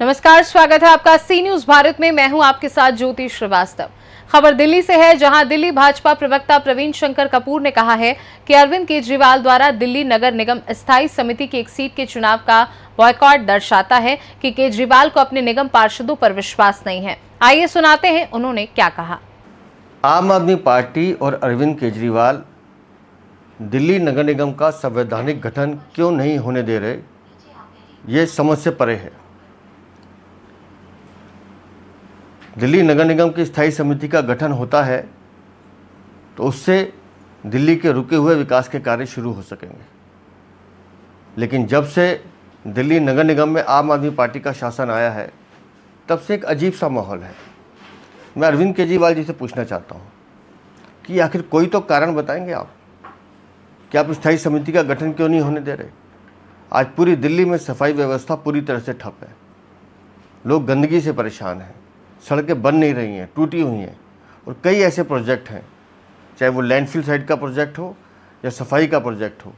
नमस्कार, स्वागत है आपका सी न्यूज भारत में। मैं हूं आपके साथ ज्योति श्रीवास्तव। खबर दिल्ली से है, जहां दिल्ली भाजपा प्रवक्ता प्रवीण शंकर कपूर ने कहा है कि अरविंद केजरीवाल द्वारा दिल्ली नगर निगम स्थायी समिति की एक सीट के चुनाव का बॉयकॉट दर्शाता है कि केजरीवाल को अपने निगम पार्षदों पर विश्वास नहीं है। आइए सुनाते हैं उन्होंने क्या कहा। आम आदमी पार्टी और अरविंद केजरीवाल दिल्ली नगर निगम का संवैधानिक गठन क्यों नहीं होने दे रहे, ये समझ से परे है। दिल्ली नगर निगम की स्थायी समिति का गठन होता है तो उससे दिल्ली के रुके हुए विकास के कार्य शुरू हो सकेंगे, लेकिन जब से दिल्ली नगर निगम में आम आदमी पार्टी का शासन आया है तब से एक अजीब सा माहौल है। मैं अरविंद केजरीवाल जी से पूछना चाहता हूँ कि आखिर कोई तो कारण बताएंगे आप कि आप स्थायी समिति का गठन क्यों नहीं होने दे रहे। आज पूरी दिल्ली में सफाई व्यवस्था पूरी तरह से ठप है, लोग गंदगी से परेशान हैं, सड़कें बन नहीं रही हैं, टूटी हुई हैं, और कई ऐसे प्रोजेक्ट हैं, चाहे वो लैंडफिल साइट का प्रोजेक्ट हो या सफाई का प्रोजेक्ट हो,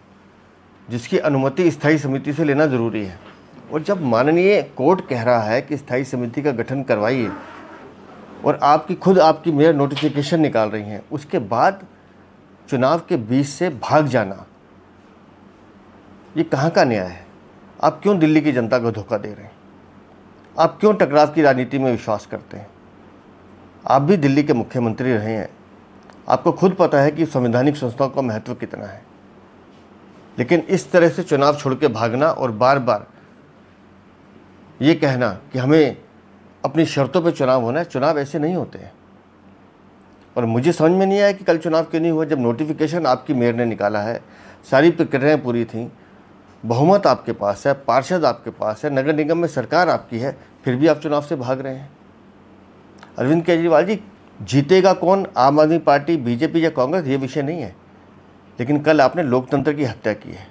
जिसकी अनुमति स्थायी समिति से लेना ज़रूरी है। और जब माननीय कोर्ट कह रहा है कि स्थायी समिति का गठन करवाइए और आपकी मेयर नोटिफिकेशन निकाल रही हैं, उसके बाद चुनाव के बीच से भाग जाना, ये कहाँ का न्याय है। आप क्यों दिल्ली की जनता को धोखा दे रहे हैं? आप क्यों टकराव की राजनीति में विश्वास करते हैं? आप भी दिल्ली के मुख्यमंत्री रहे हैं, आपको खुद पता है कि संवैधानिक संस्थाओं का महत्व कितना है। लेकिन इस तरह से चुनाव छोड़ के भागना और बार बार ये कहना कि हमें अपनी शर्तों पे चुनाव होना है, चुनाव ऐसे नहीं होते हैं। और मुझे समझ में नहीं आया कि कल चुनाव क्यों नहीं हुआ, जब नोटिफिकेशन आपकी मेयर ने निकाला है, सारी प्रक्रियाएँ पूरी थी, बहुमत आपके पास है, पार्षद आपके पास है, नगर निगम में सरकार आपकी है, फिर भी आप चुनाव से भाग रहे हैं। अरविंद केजरीवाल जी, जीतेगा कौन, आम आदमी पार्टी, बीजेपी या कांग्रेस, ये विषय नहीं है। लेकिन कल आपने लोकतंत्र की हत्या की है।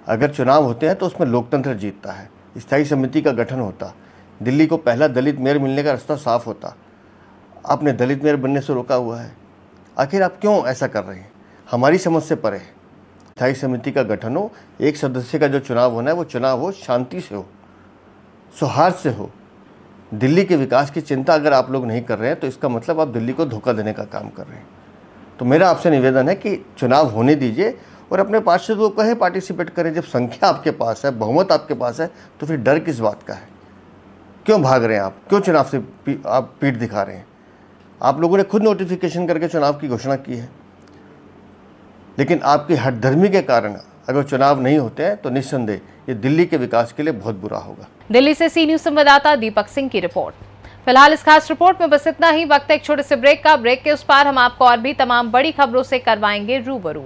अगर चुनाव होते हैं तो उसमें लोकतंत्र जीतता है, स्थायी समिति का गठन होता, दिल्ली को पहला दलित मेयर मिलने का रास्ता साफ होता। आपने दलित मेयर बनने से रोका हुआ है। आखिर आप क्यों ऐसा कर रहे हैं? हमारी समझ से परे है। स्थायी समिति का गठन हो, एक सदस्य का जो चुनाव होना है वो चुनाव हो, शांति से हो, सौहार्द से हो। दिल्ली के विकास की चिंता अगर आप लोग नहीं कर रहे हैं तो इसका मतलब आप दिल्ली को धोखा देने का काम कर रहे हैं। तो मेरा आपसे निवेदन है कि चुनाव होने दीजिए और अपने पार्षदों को पार्टिसिपेट करें। जब संख्या आपके पास है, बहुमत आपके पास है, तो फिर डर किस बात का है? क्यों भाग रहे हैं आप? क्यों चुनाव से आप पीठ दिखा रहे हैं? आप लोगों ने खुद नोटिफिकेशन करके चुनाव की घोषणा की है, लेकिन आपकी हठधर्मी के कारण अगर चुनाव नहीं होते हैं तो निस्संदेह ये दिल्ली के विकास के लिए बहुत बुरा होगा। दिल्ली से सी न्यूज संवाददाता दीपक सिंह की रिपोर्ट। फिलहाल इस खास रिपोर्ट में बस इतना ही। वक्त है एक छोटे से ब्रेक का। ब्रेक के उस पार हम आपको और भी तमाम बड़ी खबरों से करवाएंगे रूबरू।